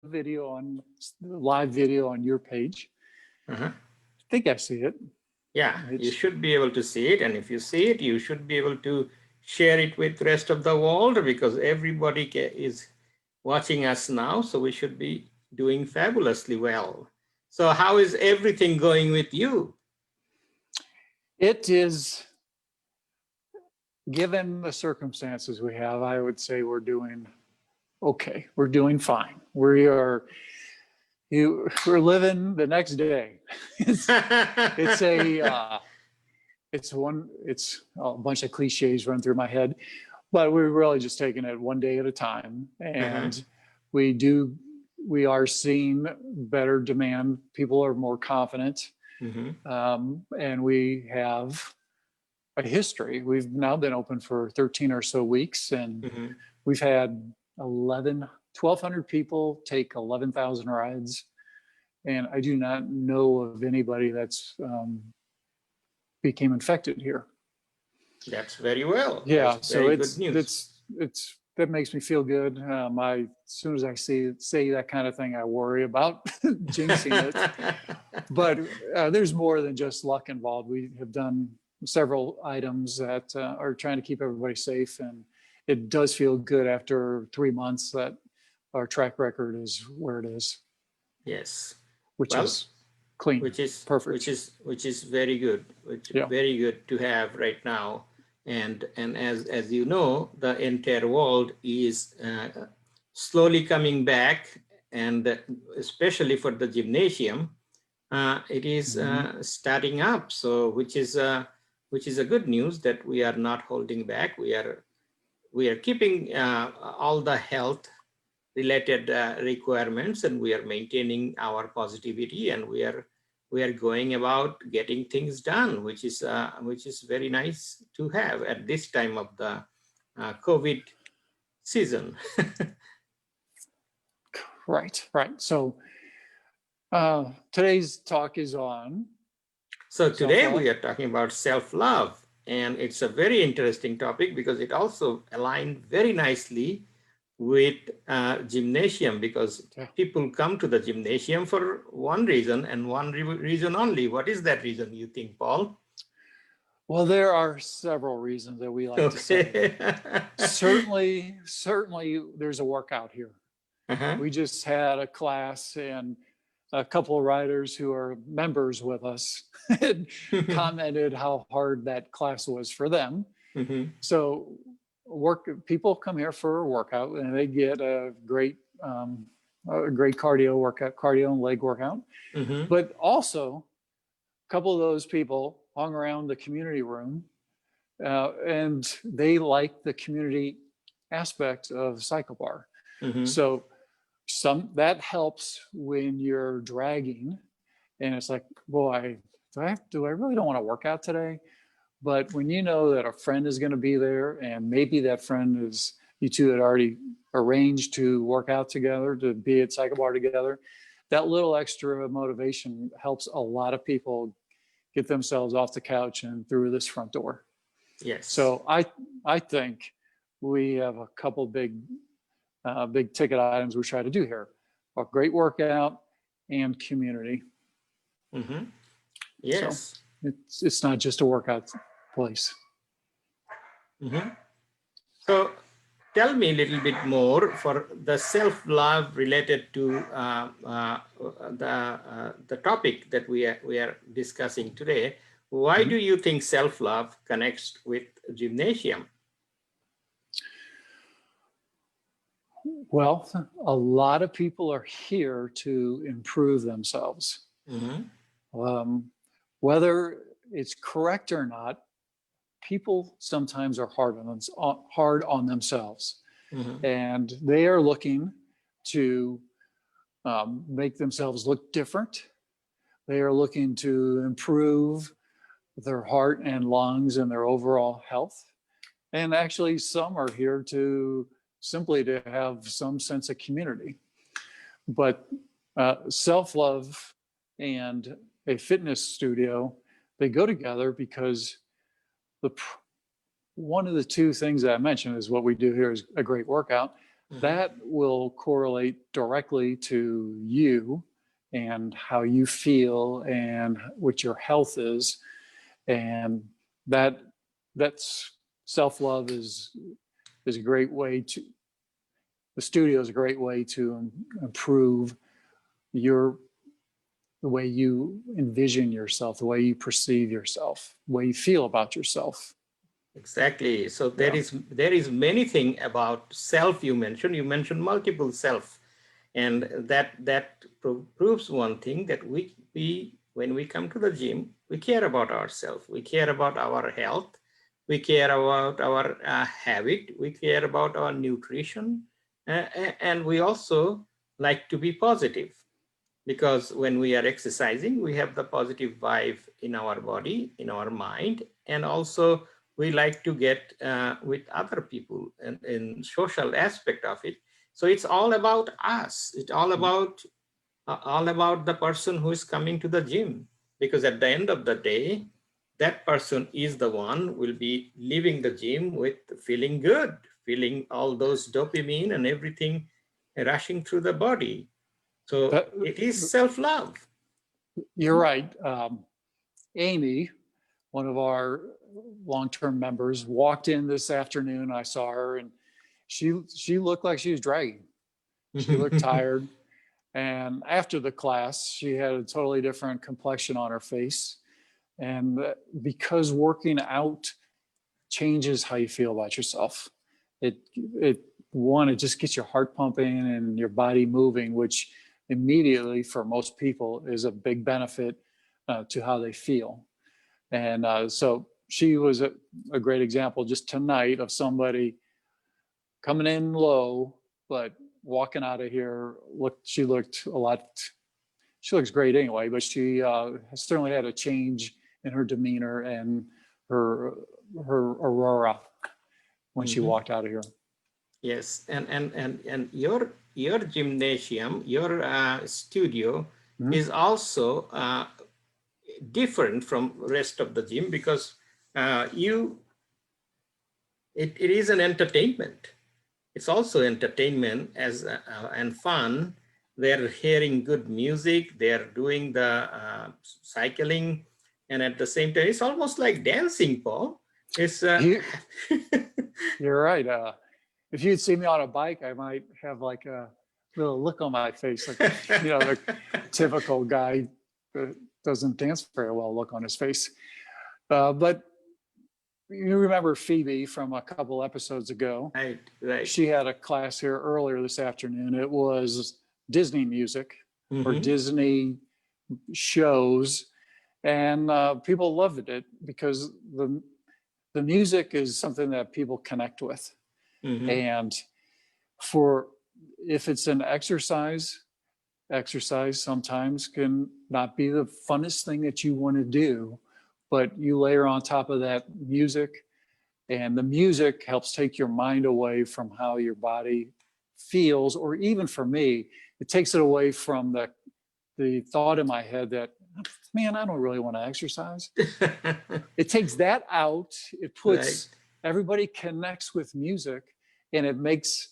video on live video on your page. Uh-huh. I think I see it. Yeah, you should be able to see it. And if you see it, you should be able to share it with the rest of the world, because everybody is watching us now. So we should be doing fabulously well. So how is everything going with you? It is, given the circumstances we have, I would say we're doing okay. We're doing fine. We're living the next day. It's a bunch of cliches run through my head, but we're really just taking it one day at a time. And we are seeing better demand. People are more confident. And we have a history. We've now been open for 13 or so weeks, and we've had 1,200 people take 11,000 rides. And I do not know of anybody that's became infected here. That's very well. Yeah, that's so very good news. that makes me feel good. As soon as I say that kind of thing, I worry about jinxing it. But there's more than just luck involved. We have done several items that are trying to keep everybody safe, and it does feel good after 3 months that our track record is where it is. Yes, which is clean, which is perfect, which is very good, very good to have right now. And as you know, the entire world is slowly coming back, and especially for the gymnasium, it is starting up. So which is a good news that we are not holding back. We are keeping all the health related requirements, and we are maintaining our positivity, and we are going about getting things done, which is very nice to have at this time of the COVID season. Right. So today's talk is on. So today we are talking about self-love, and it's a very interesting topic because it also aligned very nicely with gymnasium, because people come to the gymnasium for one reason and one reason only. What is that reason, you think, Paul? Well, there are several reasons that we like to say. Certainly there's a workout here. We just had a class, and a couple of riders who are members with us had commented how hard that class was for them. So people come here for a workout, and they get a great cardio and leg workout. But also, a couple of those people hung around the community room, and they like the community aspect of CycleBar. So that helps when you're dragging, and it's like, boy, do I really don't want to work out today? But when you know that a friend is going to be there, and maybe that friend is, you two had already arranged to work out together, to be at CycleBar together, that little extra motivation helps a lot of people get themselves off the couch and through this front door. Yes. So I think we have a couple big ticket items we try to do here: a great workout and community. Yes. So it's not just a workout place. So tell me a little bit more for the self-love related to the topic that we are discussing today. Why do you think self-love connects with gymnasium? Well, a lot of people are here to improve themselves. Whether it's correct or not, people sometimes are hard on themselves, and they are looking to make themselves look different. They are looking to improve their heart and lungs and their overall health. And actually, some are here to simply to have some sense of community. But self-love and a fitness studio, they go together because one of the two things that I mentioned is what we do here is a great workout. that will correlate directly to you and how you feel and what your health is. And that's self-love is a great way to, the studio is a great way to improve the way you envision yourself, the way you perceive yourself, the way you feel about yourself. Exactly. So there is many things about self. You mentioned multiple self, and that proves one thing, that we when we come to the gym, we care about ourselves, we care about our health, we care about our habit, we care about our nutrition, and we also like to be positive, because when we are exercising, we have the positive vibe in our body, in our mind, and also we like to get with other people and in social aspect of it. So it's all about us. It's all about the person who is coming to the gym, because at the end of the day, that person is the one will be leaving the gym with feeling good, feeling all those dopamine and everything rushing through the body. So it is self-love. You're right. Amy, one of our long-term members, walked in this afternoon. I saw her, and she looked like she was dragging. She looked tired. And after the class, she had a totally different complexion on her face. And because working out changes how you feel about yourself. It just gets your heart pumping and your body moving, which immediately for most people is a big benefit to how they feel. And so she was a great example just tonight of somebody coming in low, but walking out of here, she looks great anyway, but she certainly had a change in her demeanor and her aurora when she walked out of here. Yes, and your gymnasium, your studio is also different from rest of the gym, because it is an entertainment. It's also entertainment as and fun. They're hearing good music. They're doing the cycling, and at the same time, it's almost like dancing, Paul. It's you're right. If you'd see me on a bike, I might have like a little look on my face, like the typical guy that doesn't dance very well look on his face. But you remember Phoebe from a couple episodes ago? Right. She had a class here earlier this afternoon. It was Disney music or Disney shows, and people loved it because the music is something that people connect with. And if it's an exercise sometimes can not be the funnest thing that you want to do, but you layer on top of that music, and the music helps take your mind away from how your body feels, or even for me, it takes it away from the thought in my head that, man, I don't really want to exercise. It takes that out. It puts everybody connects with music, and it makes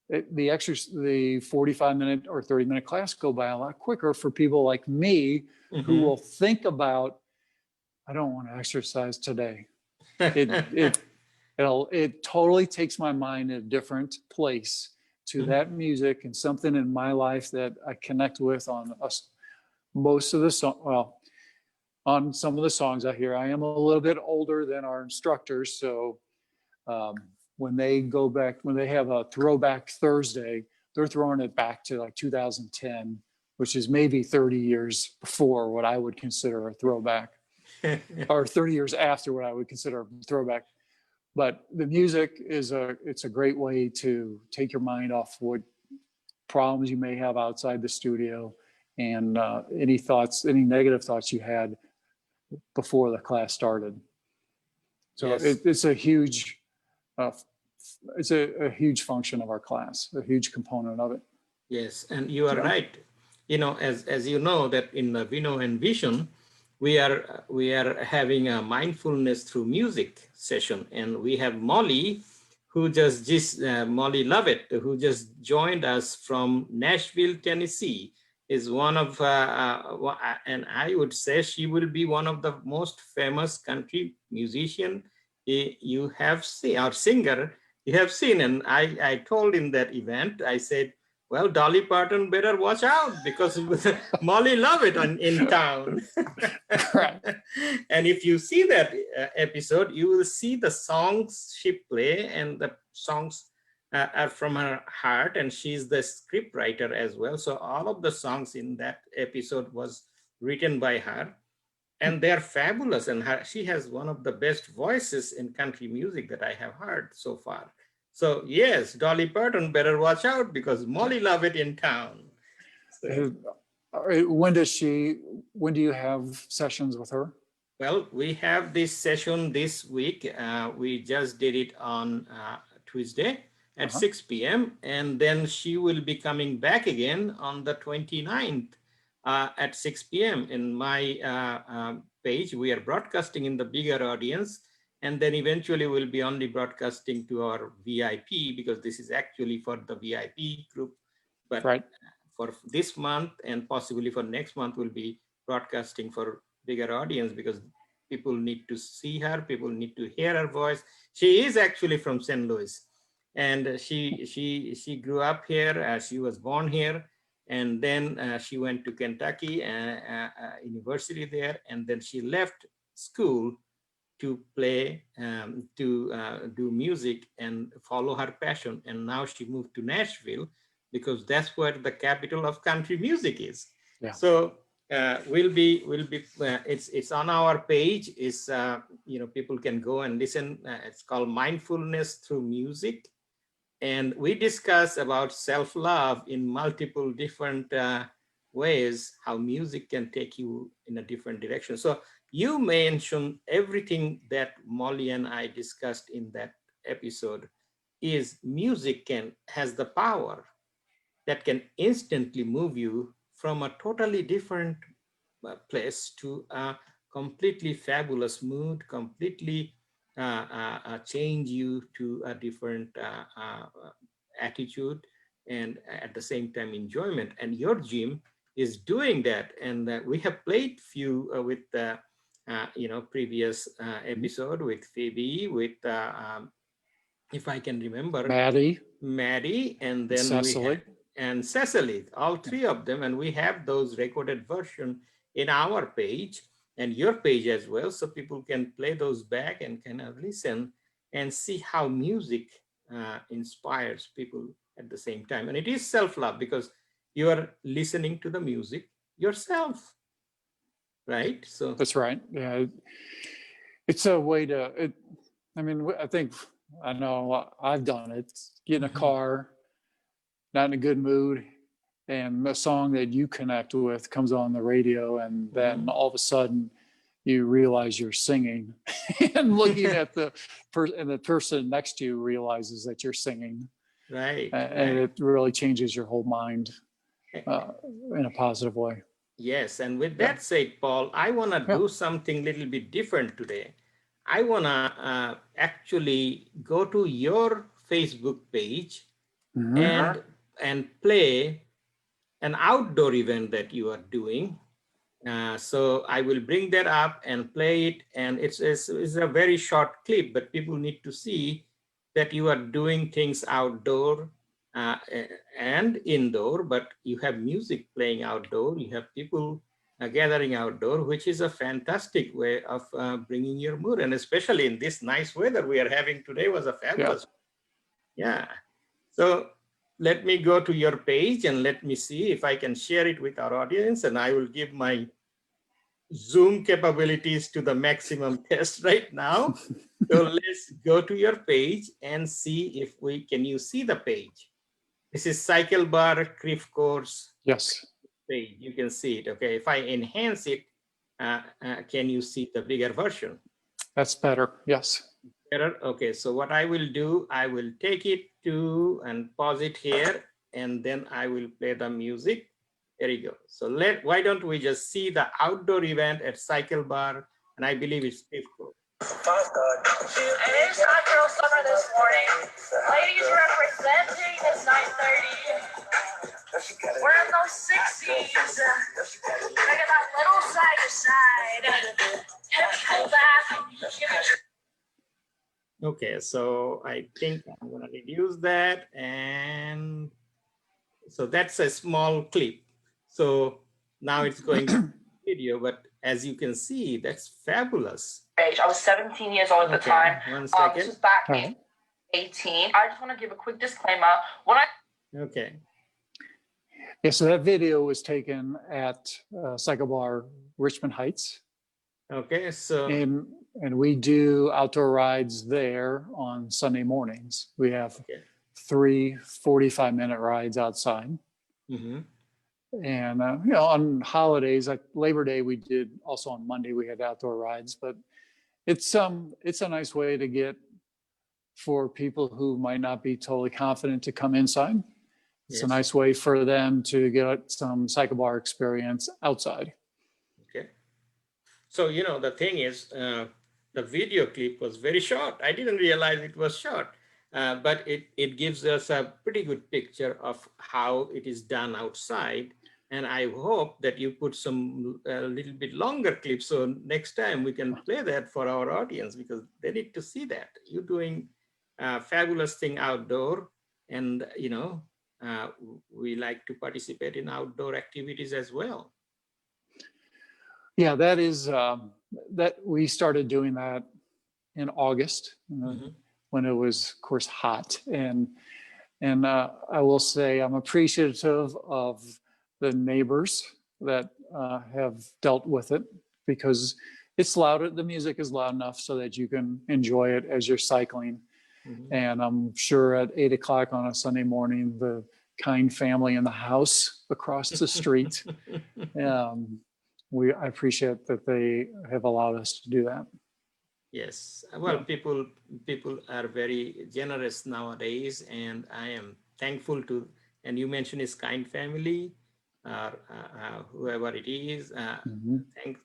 the 45-minute or 30-minute class go by a lot quicker for people like me who will think about, I don't want to exercise today. It totally takes my mind in a different place to that music, and something in my life that I connect with on most of the song. Well, on some of the songs I hear. I am a little bit older than our instructors, so when they have a throwback Thursday, they're throwing it back to like 2010, which is maybe 30 years before what I would consider a throwback, or 30 years after what I would consider a throwback. But the music it's a great way to take your mind off what problems you may have outside the studio, and any negative thoughts you had before the class started. So it's a huge function of our class, a huge component of it. Yes, and you are right. As you know, that in the Vino and Vision, we are having a mindfulness through music session, and we have Molly, who just Molly Lovett, who just joined us from Nashville, Tennessee, is one of, and I would say she will be one of the most famous country musician you have seen, or singer you have seen. And I told in that event, I said, well, Dolly Parton better watch out because Molly Lovett in town. Right. And if you see that episode, you will see the songs she play, and the songs are from her heart, and she's the script writer as well. So all of the songs in that episode was written by her, and they're fabulous. And she has one of the best voices in country music that I have heard so far. So yes, Dolly Parton better watch out because Molly Lovett in town. So, when do you have sessions with her? well, we have this session this week. We just did it on Tuesday at 6 p.m. And then she will be coming back again on the 29th at 6 p.m. In my page. We are broadcasting in the bigger audience. And then eventually we'll be only broadcasting to our VIP, because this is actually for the VIP group. But right. For this month and possibly for next month, we'll be broadcasting for bigger audience, because people need to see her, people need to hear her voice. She is actually from St. Louis, and she grew up here. She was born here, and then she went to Kentucky University there, and then she left school to play, to do music and follow her passion. And now she moved to Nashville because that's where the capital of country music is. Yeah. So we'll be it's on our page. It's people can go and listen. It's called Mindfulness Through Music, and we discuss about self-love in multiple different ways, how music can take you in a different direction. So you mentioned everything that Molly and I discussed in that episode is music has the power that can instantly move you from a totally different place to a completely fabulous mood, completely change you to a different attitude, and at the same time enjoyment. And your gym is doing that. And we have played few with the previous episode with Phoebe, with if I can remember, Maddie, and then Cecily. And Cecily, all three of them. And we have those recorded version in our page and your page as well. So people can play those back and kind of listen and see how music inspires people at the same time. And it is self-love because you are listening to the music yourself, right? So that's right. Yeah, it's a way to, I know I've done it. Get in a car, not in a good mood, and a song that you connect with comes on the radio, and then all of a sudden you realize you're singing and looking at the person next to you realizes that you're singing. Right. And it really changes your whole mind in a positive way. Yes. And with that said, Paul, I want to do something a little bit different today. I want to actually go to your Facebook page and play an outdoor event that you are doing. So I will bring that up and play it. And it's a very short clip, but people need to see that you are doing things outdoor and indoor, but you have music playing outdoor. You have people gathering outdoor, which is a fantastic way of bringing your mood. And especially in this nice weather we are having today was a fabulous. Yeah. So let me go to your page and let me see if I can share it with our audience, and I will give my Zoom capabilities to the maximum test right now. So let's go to your page and see if can you see the page? This is CycleBar Creve course. Yes. Page. You can see it. Okay. If I enhance it, can you see the bigger version? That's better. Yes. Better. Okay. So what I will do, I will take it to and pause it here, and then I will play the music. There you go. So why don't we just see the outdoor event at CycleBar, and I believe it's Creve. It is Hot Girl Summer this morning. Ladies representing is 9:30. We're in those 60s. Look at that little side to side. Hips pull back. Okay, so I think I'm gonna reduce that, and so that's a small clip. So now it's going to video, but as you can see, that's fabulous. I was 17 years old at the time. 1 second. This was back in 18. I just want to give a quick disclaimer. Okay. Yeah, so that video was taken at CycleBar Richmond Heights. Okay, so. And we do outdoor rides there on Sunday mornings. We have 3 45-minute rides outside. Mm-hmm. And, you know, on holidays, like Labor Day, we did also on Monday, we had outdoor rides, but it's a nice way to get for people who might not be totally confident to come inside. It's a nice way for them to get some CycleBar experience outside. Okay. So, you know, the thing is, the video clip was very short. I didn't realize it was short, but it gives us a pretty good picture of how it is done outside. And I hope that you put some a little bit longer clips, so next time we can play that for our audience, because they need to see that. You're doing a fabulous thing outdoor, and you know, we like to participate in outdoor activities as well. Yeah, that is that we started doing that in August when it was, of course, hot, and I will say I'm appreciative of the neighbors that have dealt with it, because it's loud. The music is loud enough so that you can enjoy it as you're cycling. And I'm sure at 8 o'clock on a Sunday morning, the kind family in the house across the street, I appreciate that they have allowed us to do that. Yes, well, people are very generous nowadays, and I am thankful to. And you mentioned his kind family, whoever it is.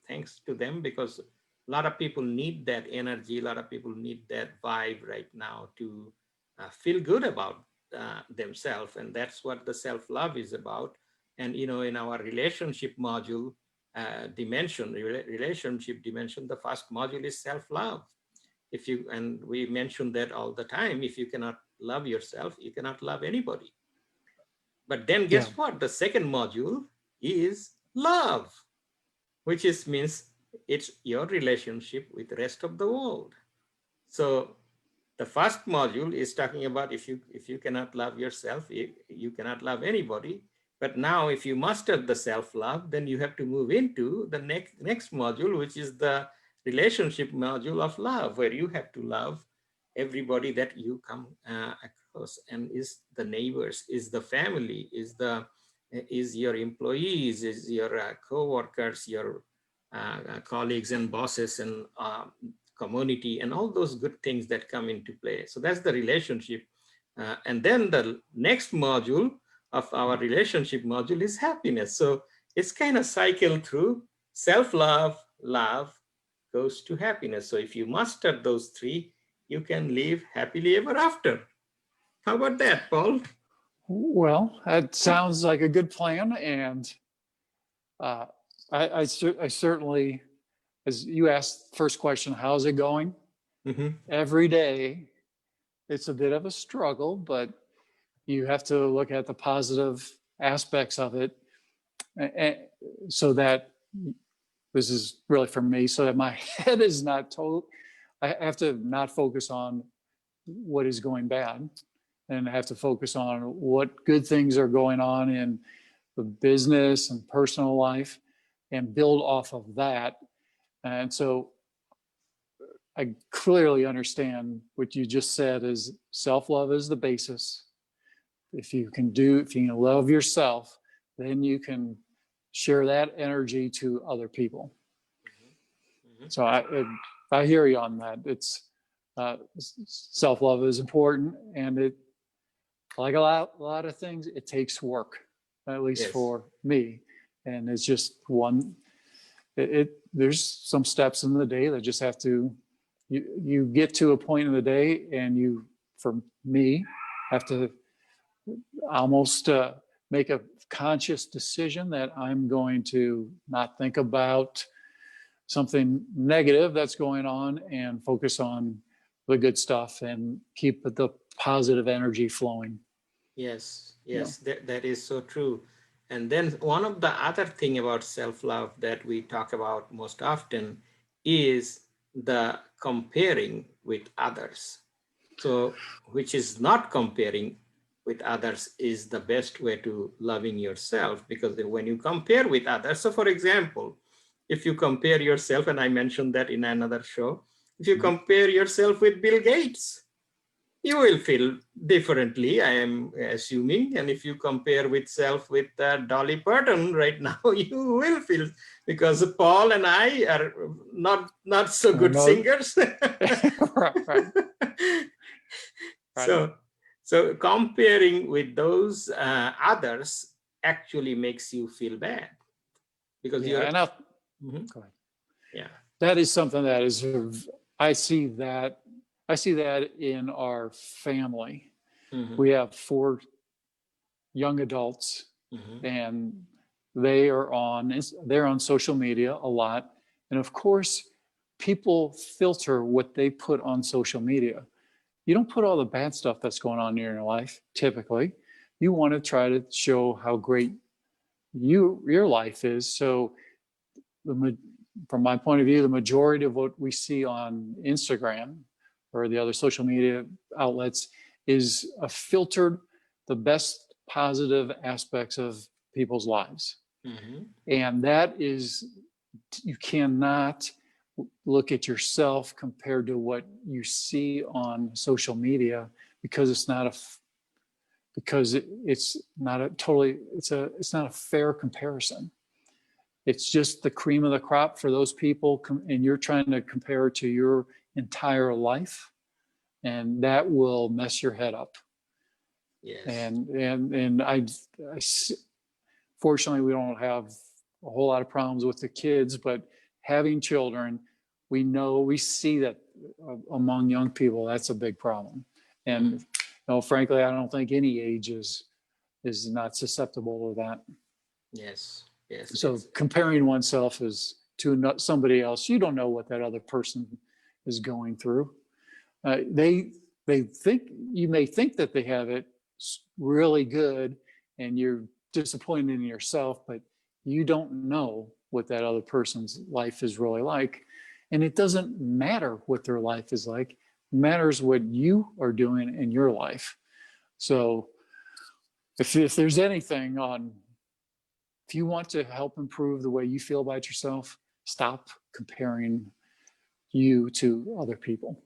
Thanks to them, because a lot of people need that energy. A lot of people need that vibe right now to feel good about themselves, and that's what the self-love is about. And you know, in our relationship module relationship dimension, the first module is self-love. And we mention that all the time. If you cannot love yourself, you cannot love anybody. But then guess what? The second module is love, which means it's your relationship with the rest of the world. So the first module is talking about if you cannot love yourself, you cannot love anybody. But now if you master the self-love, then you have to move into the next module, which is the relationship module of love, where you have to love everybody that you come across, and is the neighbors, is the family, is your employees, is your co-workers, your colleagues and bosses, and community, and all those good things that come into play. So that's the relationship. And then the next module of our relationship module is happiness. So it's kind of cycle through self-love, love goes to happiness. So if you master those three, you can live happily ever after. How about that, Paul? Well, that sounds like a good plan. And I certainly, as you asked first question, how's it going? Every day, it's a bit of a struggle, but you have to look at the positive aspects of it, and so that this is really for me, so that my head is not total. I have to not focus on what is going bad, and I have to focus on what good things are going on in the business and personal life, and build off of that. And so I clearly understand what you just said is self-love is the basis. If you can love yourself, then you can share that energy to other people. So I hear you on that. It's self-love is important, and it, like a lot of things, it takes work, at least for me. And it's just there's some steps in the day that just have to you get to a point in the day and you, for me, have to almost make a conscious decision that I'm going to not think about something negative that's going on and focus on the good stuff and keep the positive energy flowing. Yes, yes, that is so true. And then one of the other thing about self-love that we talk about most often is the comparing with others. So, which is not comparing with others is the best way to loving yourself, because when you compare with others, so for example, if you compare yourself, and I mentioned that in another show, if you compare yourself with Bill Gates, you will feel differently, I am assuming. And if you compare with self with Dolly Parton right now, you will feel, because Paul and I are not so good singers. Right. So comparing with those others actually makes you feel bad, because Go ahead. Yeah, that is something that is, I see that in our family. We have 4 young adults, and they're on social media a lot, and of course people filter what they put on social media. You don't put all the bad stuff that's going on in your life. Typically you want to try to show how great your life is. So from my point of view, the majority of what we see on Instagram or the other social media outlets is filtered the best positive aspects of people's lives. And that is, you cannot look at yourself compared to what you see on social media, because it's not a fair comparison. It's just the cream of the crop for those people, and you're trying to compare it to your entire life, and that will mess your head up. Yes. And I fortunately, we don't have a whole lot of problems with the kids, but having children, we see that among young people, that's a big problem. And frankly, I don't think any age is not susceptible to that. Yes. So comparing oneself to somebody else, you don't know what that other person is going through. They think, you may think that they have it really good, and you're disappointed in yourself, but you don't know what that other person's life is really like. And it doesn't matter what their life is like. It matters what you are doing in your life. So if there's anything if you want to help improve the way you feel about yourself, stop comparing you to other people.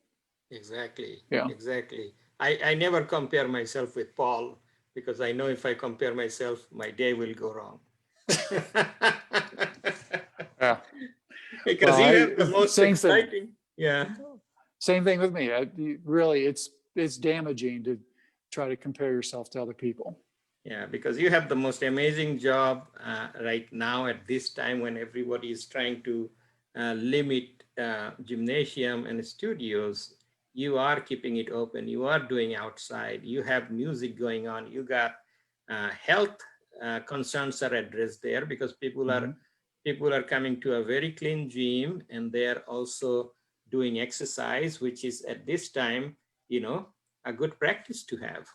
Exactly. Yeah. Exactly. I never compare myself with Paul, because I know if I compare myself, my day will go wrong. Yeah. Because you have the most exciting. Thing. Yeah. Same thing with me. Really, it's damaging to try to compare yourself to other people. Yeah, because you have the most amazing job right now at this time, when everybody is trying to limit gymnasium and studios. You are keeping it open. You are doing outside. You have music going on. You got health concerns are addressed there, because people are coming to a very clean gym, and they're also doing exercise, which is at this time, a good practice to have.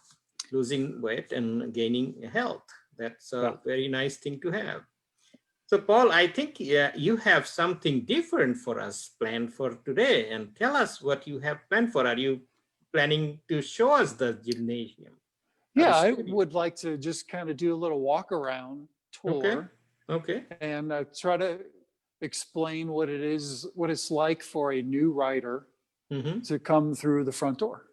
Losing weight and gaining health. That's a very nice thing to have. So Paul, I think you have something different for us planned for today, and tell us what you have planned for. Are you planning to show us the gymnasium? Yeah, I would like to just kind of do a little walk around tour. Okay. And try to explain what it's like for a new rider to come through the front door.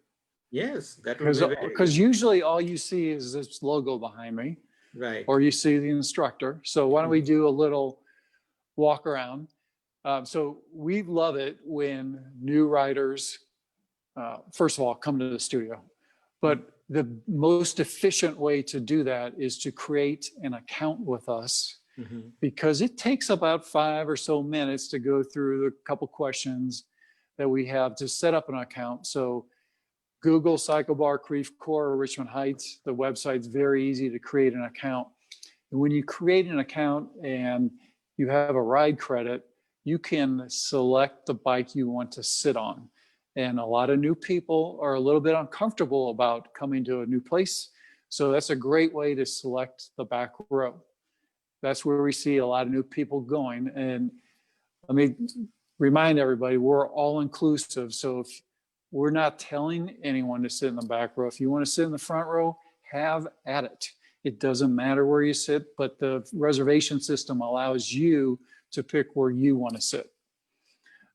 Yes, that would be very good. Because usually all you see is this logo behind me, right? Or you see the instructor. So why don't we do a little walk around? So we love it when new riders, first of all, come to the studio. But the most efficient way to do that is to create an account with us, because it takes about 5 or so minutes to go through a couple questions. that we have to set up an account. So Google CycleBar Creve Coeur Richmond Heights. The website's very easy to create an account. And when you create an account and you have a ride credit, you can select the bike you want to sit on. And a lot of new people are a little bit uncomfortable about coming to a new place. So that's a great way to select the back row. That's where we see a lot of new people going. And let me remind everybody, we're all inclusive. So if we're not telling anyone to sit in the back row, if you want to sit in the front row, have at it. It doesn't matter where you sit, but the reservation system allows you to pick where you want to sit.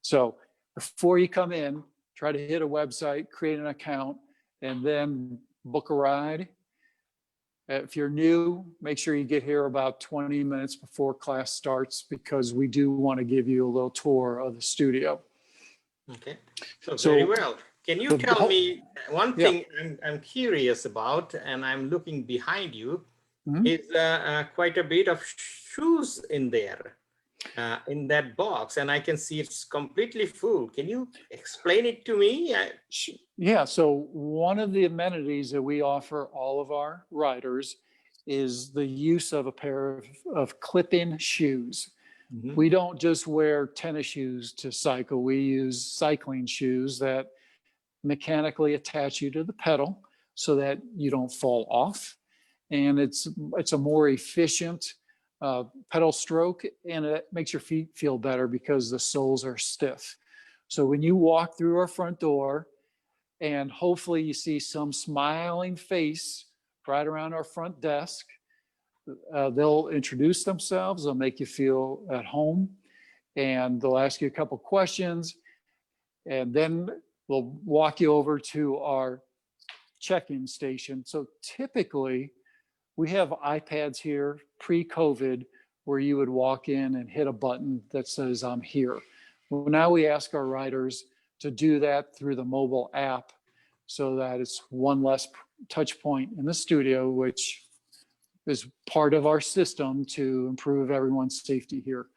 So before you come in, try to hit a website, create an account, and then book a ride. If you're new, make sure you get here about 20 minutes before class starts, because we do want to give you a little tour of the studio. Okay, so very well. Can you tell me one thing I'm curious about, and I'm looking behind you, is quite a bit of shoes in there, in that box, and I can see it's completely full. Can you explain it to me? Yeah, so one of the amenities that we offer all of our riders is the use of a pair of clip-in shoes. We don't just wear tennis shoes to cycle. We use cycling shoes that mechanically attach you to the pedal so that you don't fall off. And it's a more efficient pedal stroke, and it makes your feet feel better because the soles are stiff. So when you walk through our front door, and hopefully you see some smiling face right around our front desk, they'll introduce themselves, they'll make you feel at home, and they'll ask you a couple questions, and then we'll walk you over to our check-in station. So typically, we have iPads here pre-COVID where you would walk in and hit a button that says, I'm here. Well, now we ask our riders to do that through the mobile app so that it's one less touch point in the studio, which is part of our system to improve everyone's safety here.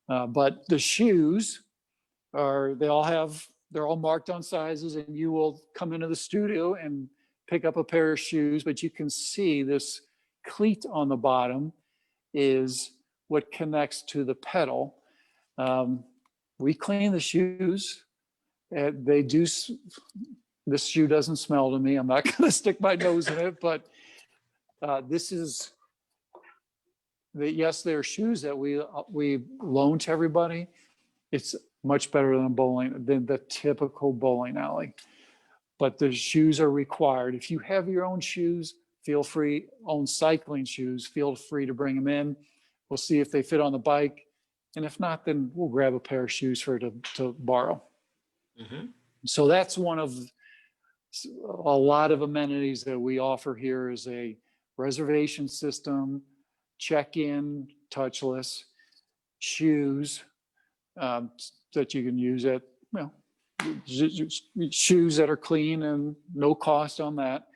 But the shoes they're all marked on sizes, and you will come into the studio and pick up a pair of shoes, but you can see this cleat on the bottom is what connects to the pedal. We clean the shoes. This shoe doesn't smell to me. I'm not going to stick my nose in it, but yes, they're shoes that we loan to everybody. It's much better than the typical bowling alley. But the shoes are required. If you have your own shoes, feel free, own cycling shoes, feel free to bring them in. We'll see if they fit on the bike. And if not, then we'll grab a pair of shoes for it to borrow. So that's one of a lot of amenities that we offer here is a reservation system, check-in, touchless, shoes that you can use at, shoes that are clean and no cost on that.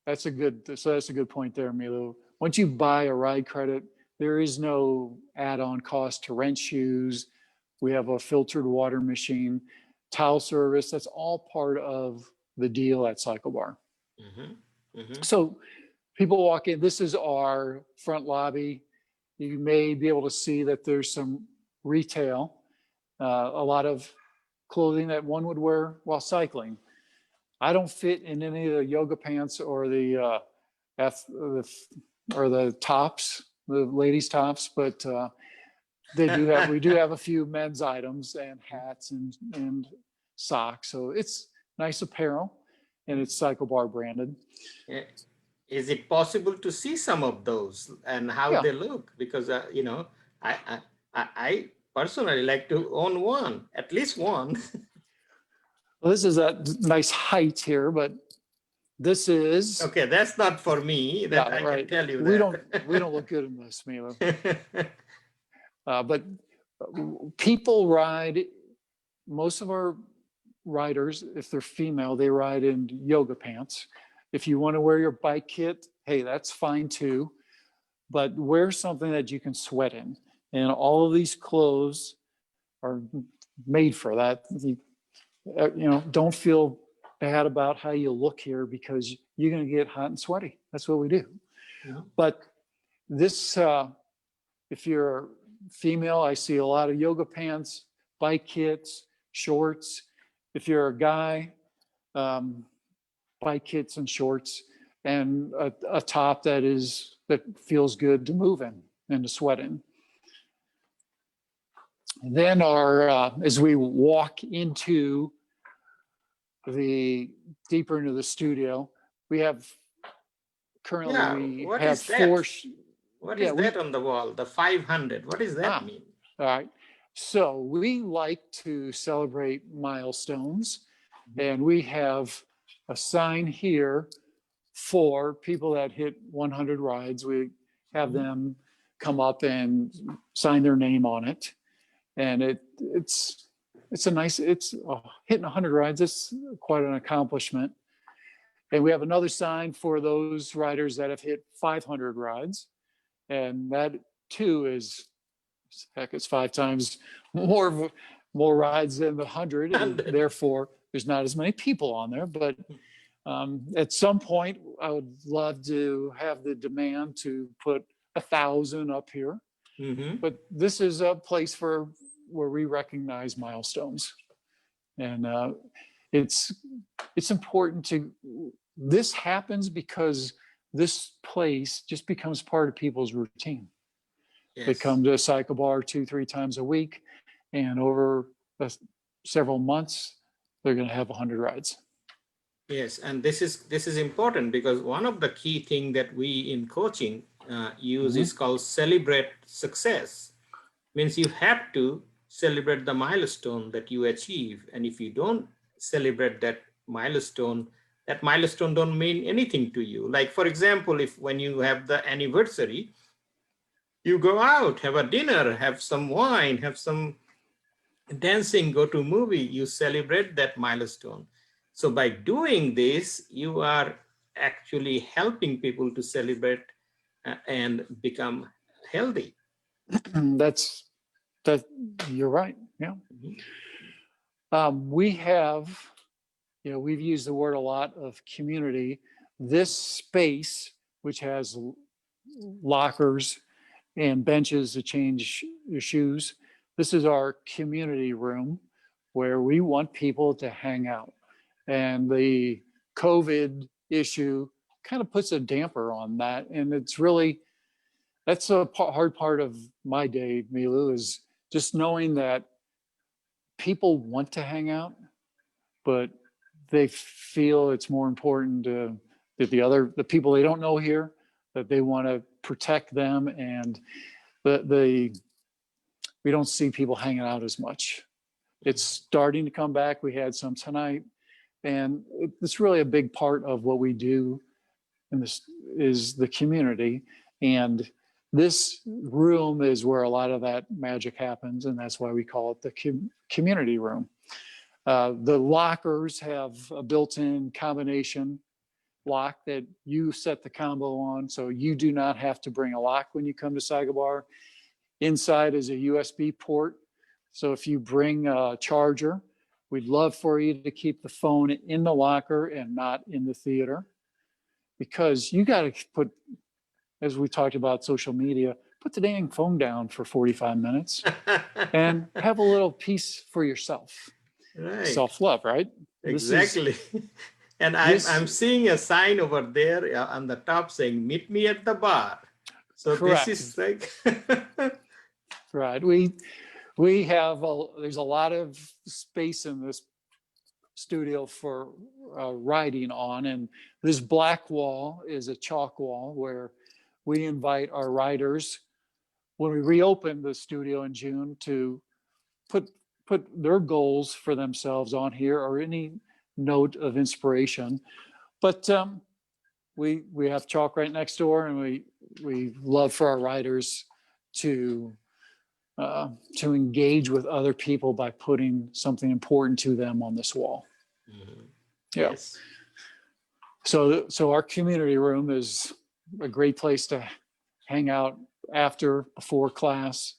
That's a good point there, Milu. Once you buy a ride credit, there is no add-on cost to rent shoes. We have a filtered water machine, towel service. That's all part of the deal at CycleBar. So people walk in. This is our front lobby. You may be able to see that there's some retail, a lot of clothing that one would wear while cycling. I don't fit in any of the yoga pants or the tops, the ladies' tops, but we do have a few men's items and hats and socks. So it's nice apparel, and it's CycleBar branded. Is it possible to see some of those and how they look? Because I personally like to own one, at least one. Well, this is a nice height here, but this is okay. That's not for me. That I can tell you. We don't look good in this, Milu. But people ride. Most of our riders, if they're female, they ride in yoga pants. If you want to wear your bike kit, hey, that's fine too. But wear something that you can sweat in. And all of these clothes are made for that. Don't feel bad about how you look here because you're going to get hot and sweaty. That's what we do. Yeah. But this, if you're female, I see a lot of yoga pants, bike kits, shorts. If you're a guy, bike kits and shorts, and a top that feels good to move in and to sweat in. And then as we walk into deeper into the studio, we have currently what have is that? four. What is that on the wall? The 500. What does that mean? All right. So we like to celebrate milestones, and we have a sign here for people that hit 100 rides. We have them come up and sign their name on it, and it's hitting 100 rides. It's quite an accomplishment. And we have another sign for those riders that have hit 500 rides, and that too is, heck, it's 5 times more rides than the 100, and therefore there's not as many people on there. But at some point, I would love to have the demand to put 1,000 up here. Mm-hmm. But this is a place where we recognize milestones, and it's important to. This happens because this place just becomes part of people's routine. Yes. They come to CycleBar 2-3 times a week, and over several months, they're going to have 100 rides. Yes, and this is important because one of the key things that we in coaching use is called celebrate success. Means you have to celebrate the milestone that you achieve, and if you don't celebrate that milestone don't mean anything to you. Like, for example, when you have the anniversary, you go out, have a dinner, have some wine, have some dancing, go to a movie, you celebrate that milestone. So by doing this, you are actually helping people to celebrate and become healthy. You're right. Yeah. We have, we've used the word a lot of community. This space, which has lockers and benches to change your shoes, this is our community room where we want people to hang out. And the COVID issue kind of puts a damper on that. And that's a hard part of my day, Milu, is just knowing that people want to hang out, but they feel it's more important that the people they don't know here, that they want to protect them, and we don't see people hanging out as much. It's starting to come back. We had some tonight, and it's really a big part of what we do in this is the community. And this room is where a lot of that magic happens, and that's why we call it the community room. The lockers have a built-in combination lock that you set the combo on, so you do not have to bring a lock when you come to CycleBar. Inside is a USB port, so if you bring a charger, we'd love for you to keep the phone in the locker and not in the theater, because you got to put, as we talked about social media, put the dang phone down for 45 minutes and have a little peace for yourself. Right. Self-love, right? Exactly. And I'm seeing a sign over there on the top saying, "Meet me at the bar." So correct. This is like... Right. We have, there's a lot of space in this studio for writing on. And this black wall is a chalk wall where we invite our writers, when we reopen the studio in June, to put their goals for themselves on here, or any note of inspiration. But we have chalk right next door, and we love for our writers to engage with other people by putting something important to them on this wall. Mm-hmm. Yeah. Yes. So our community room is a great place to hang out after, before class,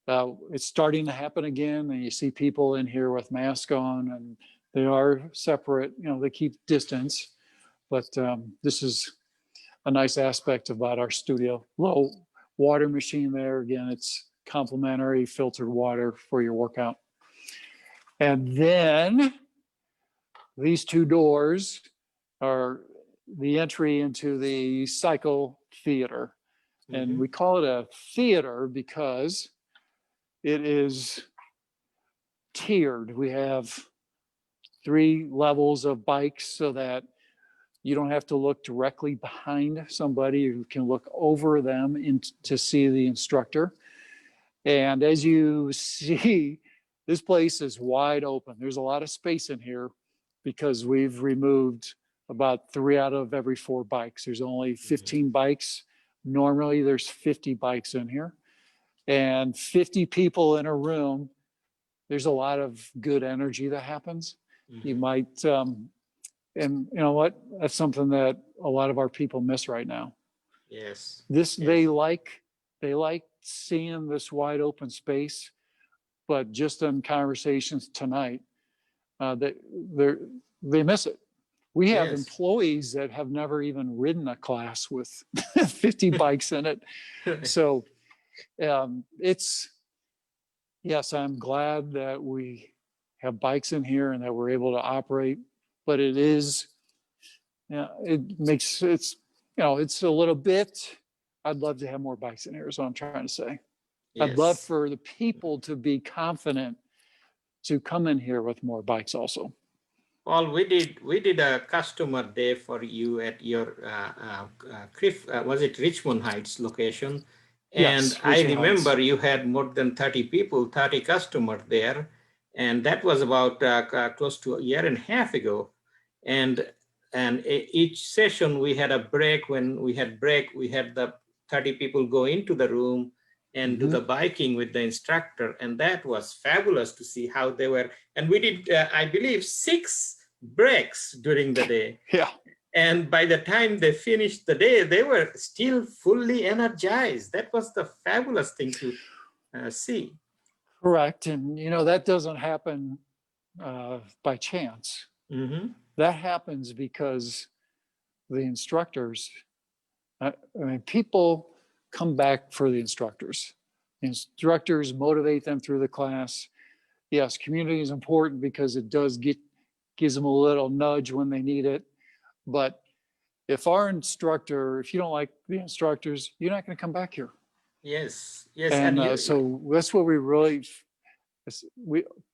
It's starting to happen again, and you see people in here with masks on, and they are separate. They keep distance, but this is a nice aspect about our studio. Low water machine there. Again, it's complimentary filtered water for your workout. And then these two doors are the entry into the cycle theater. And we call it a theater because it is tiered. We have 3 levels of bikes so that you don't have to look directly behind somebody. You can look over them to see the instructor. And as you see, this place is wide open. There's a lot of space in here because we've removed about 3 out of every 4 bikes. There's only 15 bikes. Normally there's 50 bikes in here, and 50 people in a room. There's a lot of good energy that happens. You might, and you know what? That's something that a lot of our people miss right now. Yes. They like seeing this wide open space, but just in conversations tonight, they miss it. We have employees that have never even ridden a class with 50 bikes in it. So yes, I'm glad that we have bikes in here and that we're able to operate, but it's a little bit, I'd love to have more bikes in here is what I'm trying to say. Yes. I'd love for the people to be confident to come in here with more bikes also. Paul, we did a customer day for you at your Creve, was it Richmond Heights location? And yes, I remember Heights. You had more than 30 people, 30 customers there. And that was about close to 1.5 years ago. And each session we had a break. When we had break, we had the 30 people go into the room and do the biking with the instructor. And that was fabulous to see how they were. And we did, I believe, 6 breaks during the day. Yeah. And by the time they finished the day, they were still fully energized. That was the fabulous thing to see. Correct. And, that doesn't happen by chance. That happens because the instructors, people come back for the instructors. Instructors motivate them through the class. Yes, community is important because it gives them a little nudge when they need it. But if you don't like the instructors, you're not going to come back here. Yes. And so that's what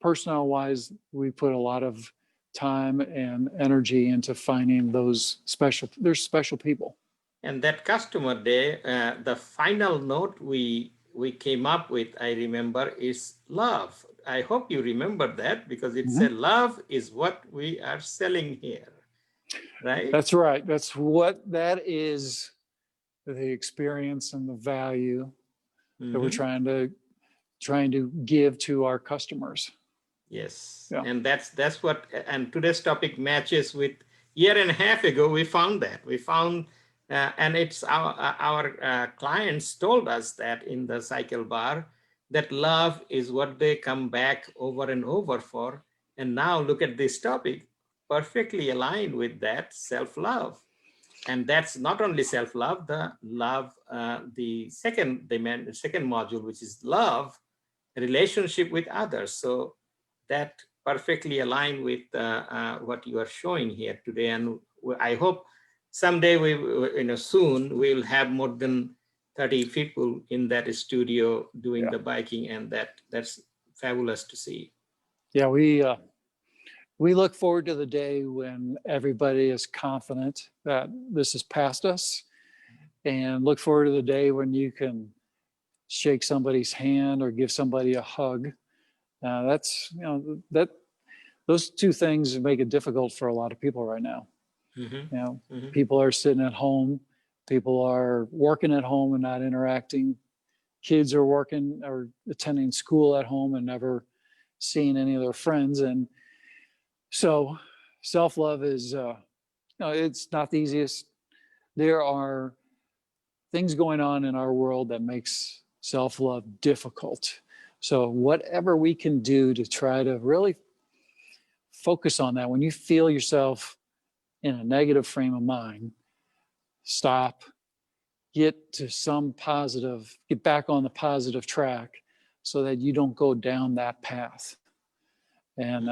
personnel-wise, we put a lot of time and energy into finding they're special people. And that customer day, the final note we came up with, I remember, is love. I hope you remember that because it said love is what we are selling here, right? That's right. That is the experience and the value that we're trying to give to our customers. Yes, yeah. And that's what, and today's topic matches with 1.5 years ago, we found that. And it's our clients told us that in the CycleBar, that love is what they come back over and over for. And now look at this topic, perfectly aligned with that self-love. And that's not only self-love, the second module, which is love, relationship with others. So that perfectly aligned with what you are showing here today. And I hope someday soon we'll have more than 30 people in that studio doing the biking, and that's fabulous to see. Yeah, we look forward to the day when everybody is confident that this is past us, and look forward to the day when you can shake somebody's hand or give somebody a hug. Those 2 things make it difficult for a lot of people right now. People are sitting at home, people are working at home and not interacting. Kids are working or attending school at home and never seeing any of their friends. And so self-love is, it's not the easiest. There are things going on in our world that makes self-love difficult. So whatever we can do to try to really focus on that, when you feel yourself in a negative frame of mind, stop, get to some positive, get back on the positive track so that you don't go down that path. And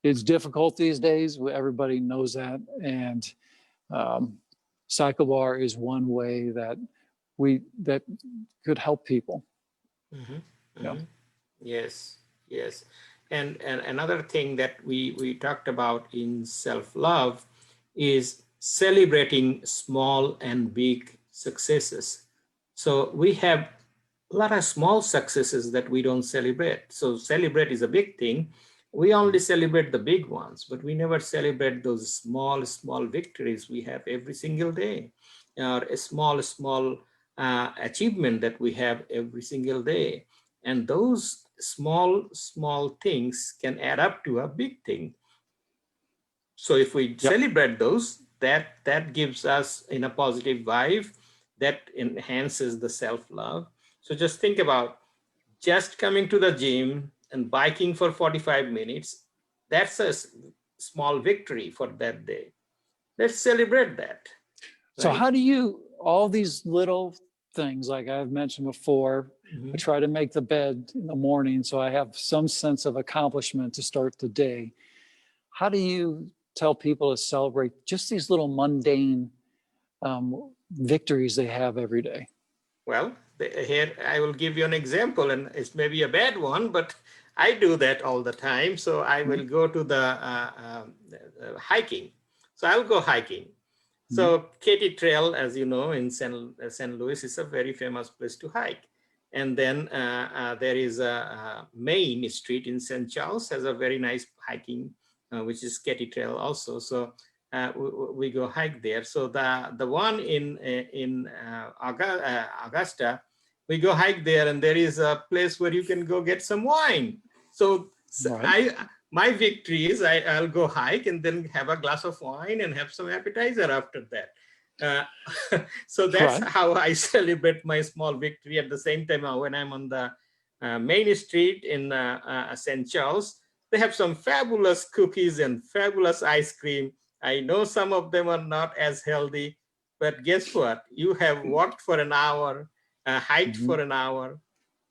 it's difficult these days. Everybody knows that. And CycleBar is one way that that could help people. Yeah. Yes, yes. And another thing that we talked about in self-love is celebrating small and big successes. So we have a lot of small successes that we don't celebrate. So celebrate is a big thing. We only celebrate the big ones, but we never celebrate those small victories we have every single day, or a small achievement that we have every single day. And those small things can add up to a big thing. So if we celebrate those, that gives us in a positive vibe, that enhances the self-love. So just think about just coming to the gym and biking for 45 minutes. That's a small victory for that day. Let's celebrate that. So how do you, all these little things, like I've mentioned before, I try to make the bed in the morning so I have some sense of accomplishment to start the day. How do you tell people to celebrate just these little mundane victories they have every day? Well, here I will give you an example, and it's maybe a bad one, but I do that all the time. So I will go to the hiking. So I'll go hiking. So Katy Trail, as you know, in St. Louis, is a very famous place to hike. And then there is a Main Street in St. Charles, has a very nice hiking, which is Katy Trail also. So we go hike there. So the one in Augusta, we go hike there, and there is a place where you can go get some wine. So my victory is I'll go hike and then have a glass of wine and have some appetizer after that. So that's how I celebrate my small victory. At the same time, when I'm on the Main Street in St. Charles, they have some fabulous cookies and fabulous ice cream. I know some of them are not as healthy, but guess what? You have walked for an hour, hiked for an hour.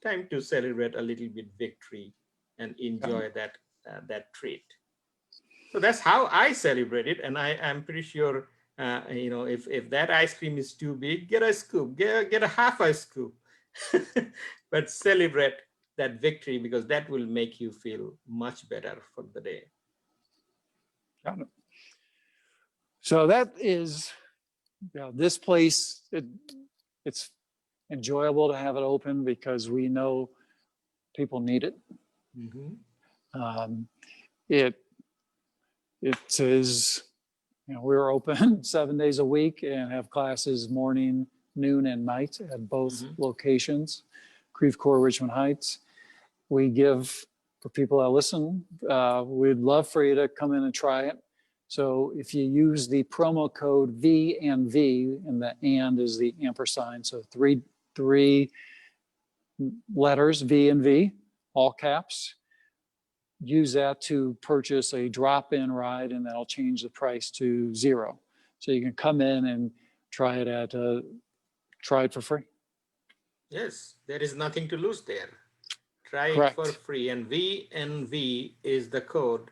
Time to celebrate a little bit victory and enjoy that treat. So that's how I celebrate it. And I'm pretty sure, if that ice cream is too big, get a scoop, get a half a scoop, but celebrate that victory, because that will make you feel much better for the day. Got it. So that is, this place, it's enjoyable to have it open because we know people need it. It is, we're open 7 days a week and have classes morning, noon, and night at both locations, Creve, Coeur, Richmond Heights. We give, for people that listen, we'd love for you to come in and try it. So if you use the promo code VNV, and the and is the ampersand, so three letters, VNV, all caps, use that to purchase a drop-in ride, and that'll change the price to $0. So you can come in and try it for free. Yes, there is nothing to lose there. Try it for free, and VNV is the code.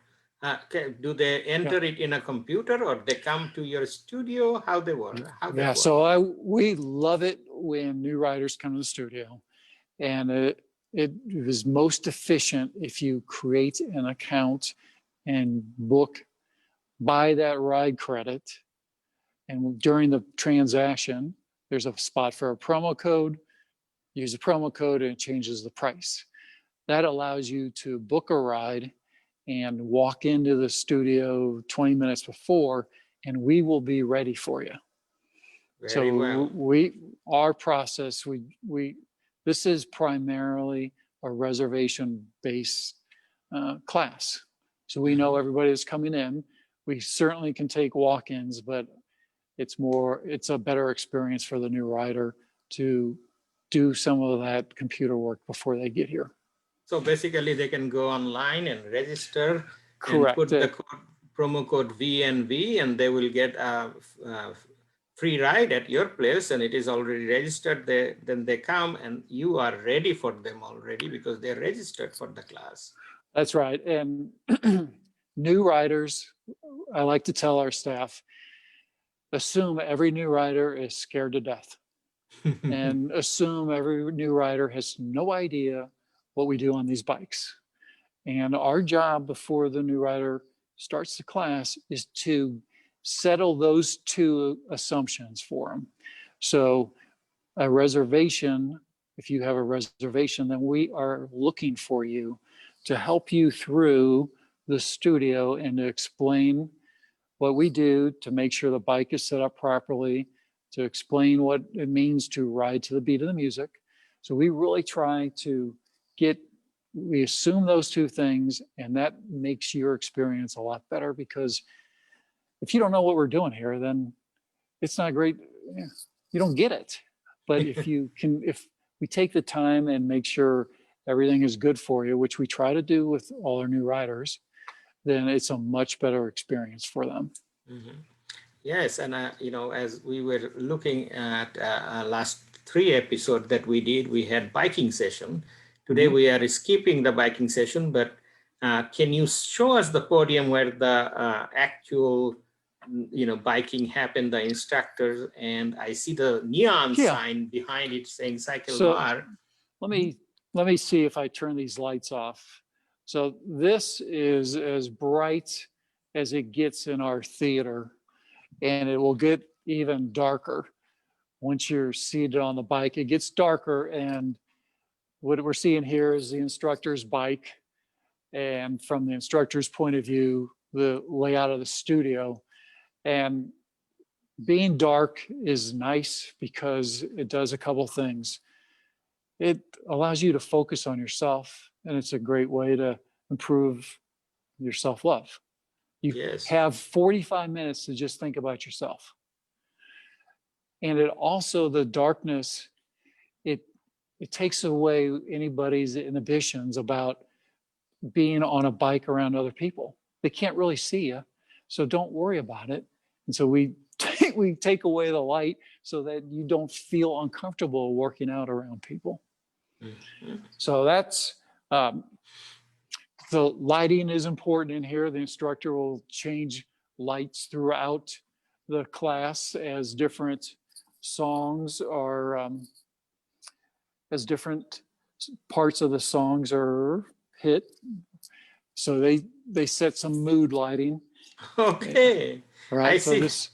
Do they enter it in a computer, or they come to your studio? How they work? So we love it when new riders come to the studio, and it is most efficient if you create an account and buy that ride credit, and during the transaction, there's a spot for a promo code. Use the promo code and it changes the price. That allows you to book a ride and walk into the studio 20 minutes before, and we will be ready for you. Very well. Our process, this is primarily a reservation-based class. So we know everybody is coming in. We certainly can take walk-ins, but it's a better experience for the new rider to do some of that computer work before they get here. So basically they can go online and register. Correct. And put the promo code VNV, and they will get a free ride at your place, and it is already registered. Then they come and you are ready for them already because they're registered for the class. That's right. And new riders, I like to tell our staff, assume every new rider is scared to death. And assume every new rider has no idea what we do on these bikes. And our job before the new rider starts the class is to settle those two assumptions for them. So a reservation, if you have a reservation, then we are looking for you to help you through the studio and to explain what we do to make sure the bike is set up properly, to explain what it means to ride to the beat of the music. So we really try to we assume those two things, and that makes your experience a lot better, because if you don't know what we're doing here, then it's not great. You don't get it. But if we take the time and make sure everything is good for you, which we try to do with all our new riders, then it's a much better experience for them. Mm-hmm. Yes, and as we were looking at last 3 episodes that we did, we had biking session. Today we are skipping the biking session, but can you show us the podium where the actual biking happened, the instructors, and I see the neon sign behind it saying CycleBar. So let me see if I turn these lights off. So this is as bright as it gets in our theater, and it will get even darker once you're seated on the bike. It gets darker, and what we're seeing here is the instructor's bike, and from the instructor's point of view, the layout of the studio. And being dark is nice because it does a couple things. It allows you to focus on yourself, and it's a great way to improve your self-love. You have 45 minutes to just think about yourself. And it also, the darkness, it takes away anybody's inhibitions about being on a bike around other people. They can't really see you, so don't worry about it. And so we take away the light so that you don't feel uncomfortable working out around people. Mm-hmm. So that's, the lighting is important in here. The instructor will change lights throughout the class as different songs are, as different parts of the songs are hit. So they set some mood lighting. Okay. Right. I so see.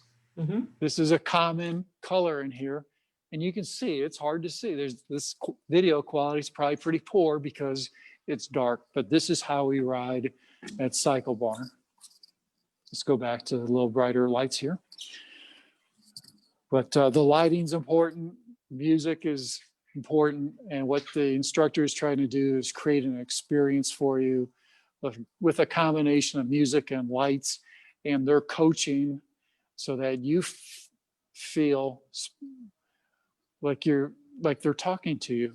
This is a common color in here, and you can see it's hard to see. This video quality is probably pretty poor because it's dark, but this is how we ride at CycleBar. Let's go back to the little brighter lights here. But the lighting's important, music is important, and what the instructor is trying to do is create an experience for you with a combination of music and lights, and they're coaching so that you feel like they're talking to you.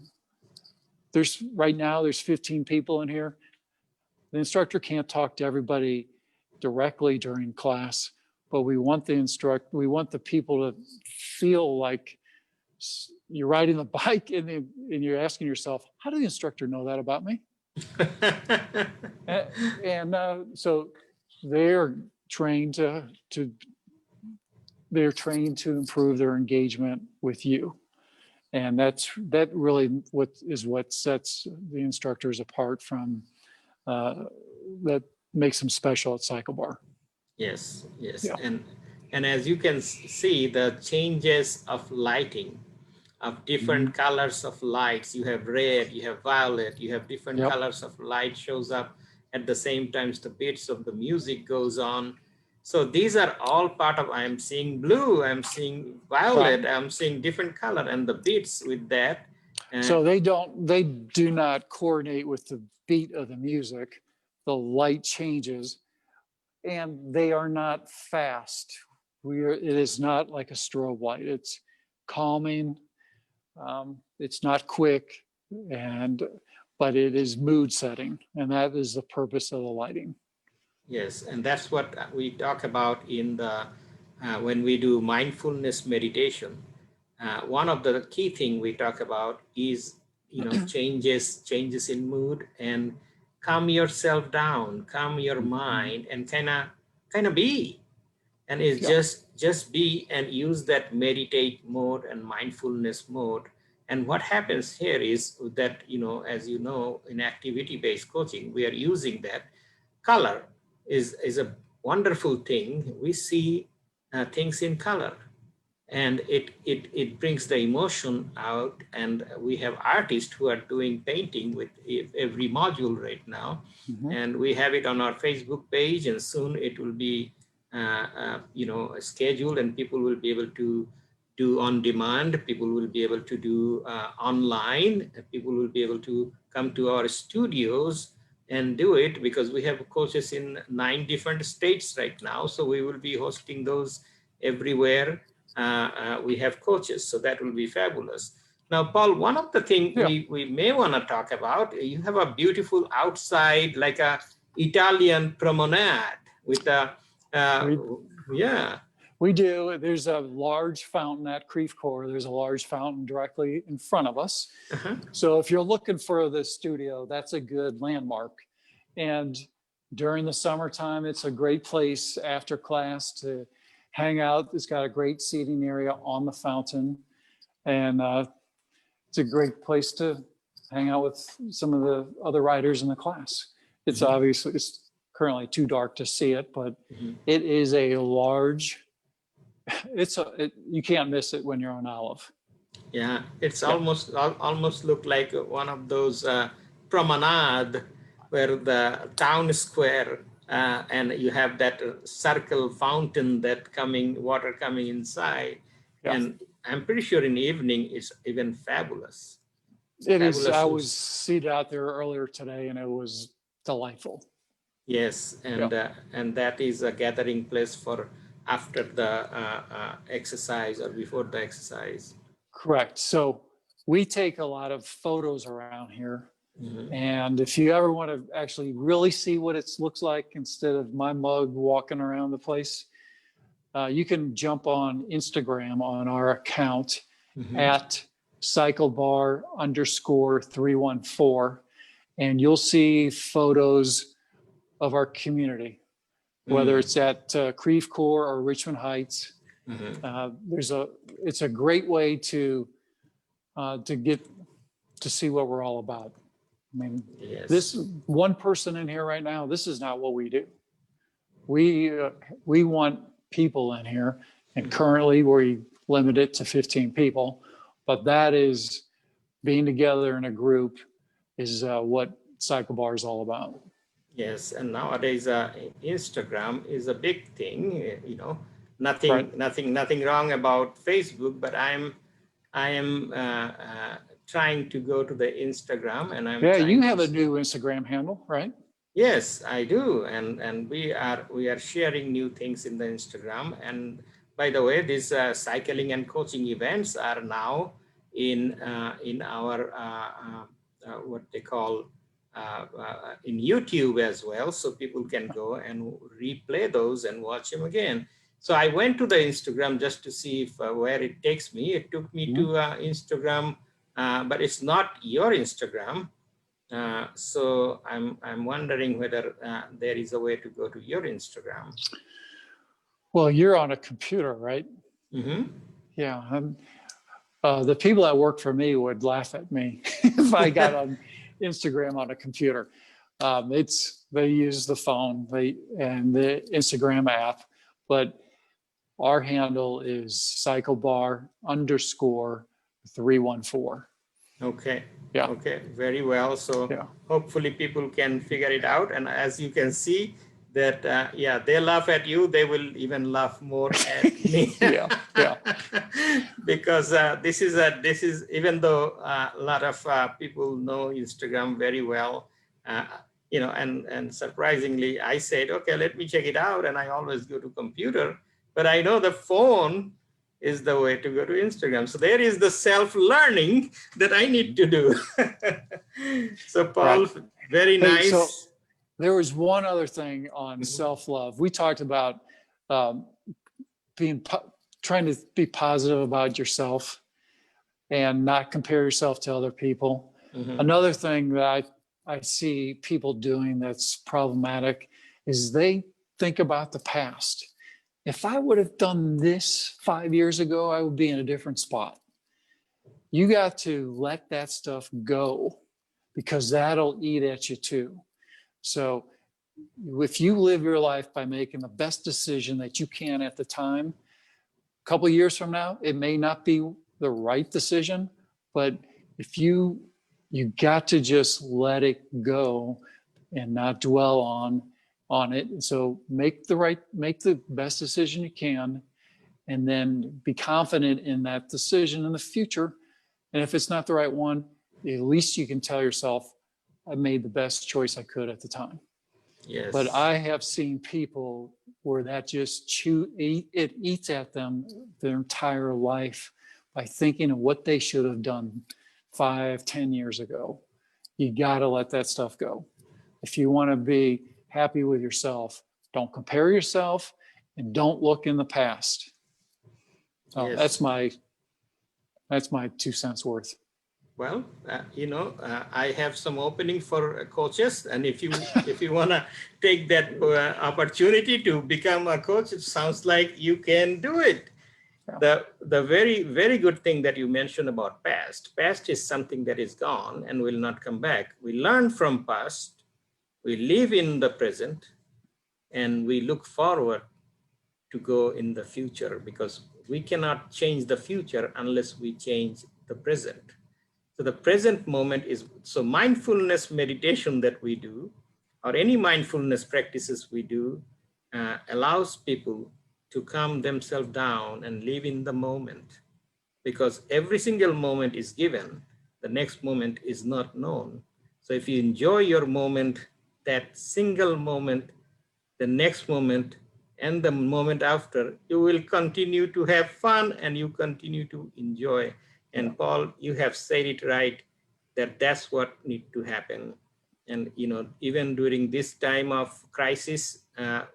Right now there's 15 people in here. The instructor can't talk to everybody directly during class, but we want the people to feel like you're riding the bike and you're asking yourself, how did the instructor know that about me? So they're trained to improve their engagement with you. And that really what sets the instructors apart from, that makes them special at CycleBar. Yes. Yeah. And as you can see, the changes of lighting, of different colors of lights. You have red, you have violet, you have different colors of light shows up at the same time the beats of the music goes on. So these are all part of, I'm seeing blue, I'm seeing violet, I'm seeing different color, and the beats with that. So they do not coordinate with the beat of the music. The light changes, and they are not fast. It is not like a strobe light. It's calming. It's not quick, but it is mood setting, and that is the purpose of the lighting. Yes, and that's what we talk about in the when we do mindfulness meditation. One of the key thing we talk about is, you know, changes in mood, and calm yourself down, calm your mind, and kind of be, and it's just be, and use that meditate mode and mindfulness mode. And what happens here is that, you know, as you know, in activity-based coaching, we are using that color is a wonderful thing. We see things in color, and it brings the emotion out. And we have artists who are doing painting with every module right now. And we have it on our Facebook page, and soon it will be you know, scheduled, and people will be able to do on demand. People will be able to do online. People will be able to come to our studios and do it, because we have coaches in 9 different states right now. So we will be hosting those everywhere. We have coaches, so that will be fabulous. Now, Paul, one of the things we may want to talk about, you have a beautiful outside, like a Italian promenade with a, We do. There's a large fountain at Coeur. There's a large fountain directly in front of us. So if you're looking for the studio, that's a good landmark. And during the summertime, it's a great place after class to hang out. It's got a great seating area on the fountain. And it's a great place to hang out with some of the other riders in the class. It's obviously, it's currently too dark to see it, but it is a large, you can't miss it when you're on Olive. Yeah, it's almost look like one of those promenade where the town square and you have that circle fountain that water coming inside. And I'm pretty sure in the evening it's even fabulous. It is. I was seated out there earlier today, and it was delightful. Yes, and that is a gathering place for after the exercise or before the exercise. Correct. So we take a lot of photos around here. And if you ever want to actually really see what it looks like instead of my mug walking around the place, you can jump on Instagram on our account at CycleBar_314, and you'll see photos of our community, whether it's at Creve Coeur or Richmond Heights. It's a great way to get to see what we're all about. I mean, this one person in here right now, this is not what we do. We want people in here, and currently we limit it to 15 people, but that is being together in a group is what CycleBar is all about. Yes, and nowadays Instagram is a big thing. You know, nothing wrong about Facebook, but I am trying to go to the Instagram, and I'm you have a new Instagram handle, right? Yes, I do, and we are sharing new things in the Instagram. And by the way, these cycling and coaching events are now in our what they call in YouTube as well, so people can go and replay those and watch them again. So I went to the Instagram just to see if where it takes me. It took me to Instagram, but it's not your Instagram. So I'm wondering whether there is a way to go to your Instagram. Well, you're on a computer, right? Yeah. The people that work for me would laugh at me if I got on Instagram on a computer. They use the phone and the Instagram app, but our handle is CycleBar_314. Okay. Yeah. Okay. Very well. So hopefully people can figure it out. And as you can see that, they laugh at you. They will even laugh more at me. Because this is even though a lot of people know Instagram very well, you know, and surprisingly, I said, okay, let me check it out. And I always go to computer, but I know the phone is the way to go to Instagram. So there is the self-learning that I need to do. So Paul, Right. very nice. So there was one other thing on self-love. We talked about trying to be positive about yourself and not compare yourself to other people. Another thing that I see people doing that's problematic is they think about the past. If I would have done this 5 years ago, I would be in a different spot. You got to let that stuff go because that'll eat at you too. So if you live your life by making the best decision that you can at the time, a couple of years from now, it may not be the right decision, but if you got to just let it go and not dwell on it. So make the best decision you can, and then be confident in that decision in the future. And if it's not the right one, at least you can tell yourself, I made the best choice I could at the time. Yes. But I have seen people where that just it eats at them their entire life by thinking of what they should have done 5-10 years ago. You got to let that stuff go. If you want to be happy with yourself, don't compare yourself and don't look in the past. So Yes. that's my 2 cents worth. Well, I have some opening for coaches, and if you want to take that opportunity to become a coach, it sounds like you can do it. Yeah. The very, very good thing that you mentioned about past is something that is gone and will not come back. We learn from past, we live in the present, and we look forward to go in the future, because we cannot change the future unless we change the present. So the present moment is, so mindfulness meditation that we do, or any mindfulness practices we do, allows people to calm themselves down and live in the moment, because every single moment is given. The next moment is not known. So if you enjoy your moment, that single moment, the next moment, and the moment after, you will continue to have fun and you continue to enjoy. And Paul, you have said it right, that's what needs to happen. And even during this time of crisis,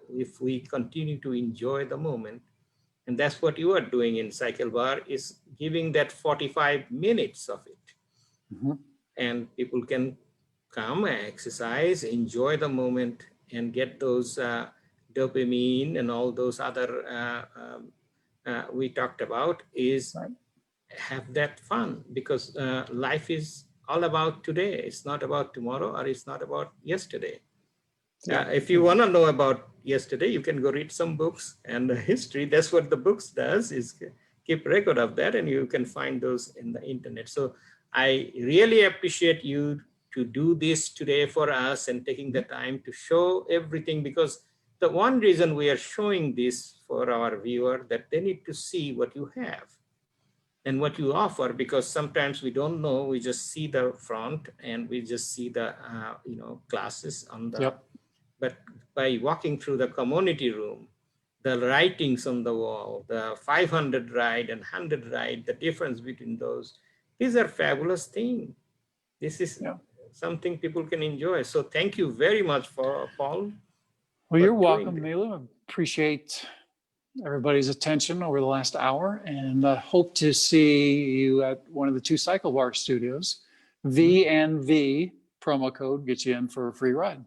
if we continue to enjoy the moment, and that's what you are doing in CycleBar, is giving that 45 minutes of it. And people can come, exercise, enjoy the moment, and get those dopamine and all those other we talked about, is have that fun, because life is all about today. It's not about tomorrow, or it's not about yesterday. If you want to know about yesterday, you can go read some books and history. That's what the books does, is keep record of that, and you can find those in the internet. So I really appreciate you to do this today for us and taking the time to show everything, because the one reason we are showing this for our viewer, that they need to see what you have and what you offer, because sometimes we don't know, we just see the front and we just see the classes on the, but by walking through the community room, the writings on the wall, the 500 ride and 100 ride, the difference between those, these are fabulous things. This is something people can enjoy. So thank you very much for Paul. Well, you're welcome, Milu. I appreciate everybody's attention over the last hour, and hope to see you at one of the 2 CycleBar studios. VNV promo code gets you in for a free ride.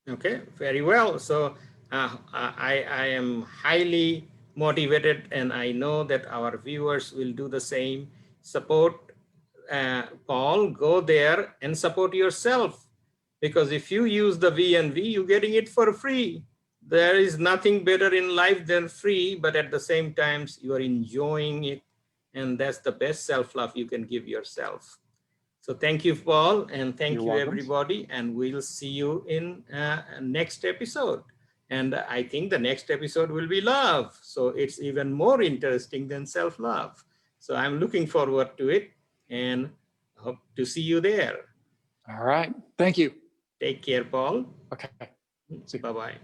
Okay, very well. So I am highly motivated, and I know that our viewers will do the same. Support Paul, go there and support yourself, because if you use the VNV, you're getting it for free. There is nothing better in life than free, but at the same time, you are enjoying it. And that's the best self-love you can give yourself. So thank you, Paul, and thank you, everybody. And we'll see you in next episode. And I think the next episode will be love. So it's even more interesting than self-love. So I'm looking forward to it, and hope to see you there. All right. Thank you. Take care, Paul. Okay. Bye-bye.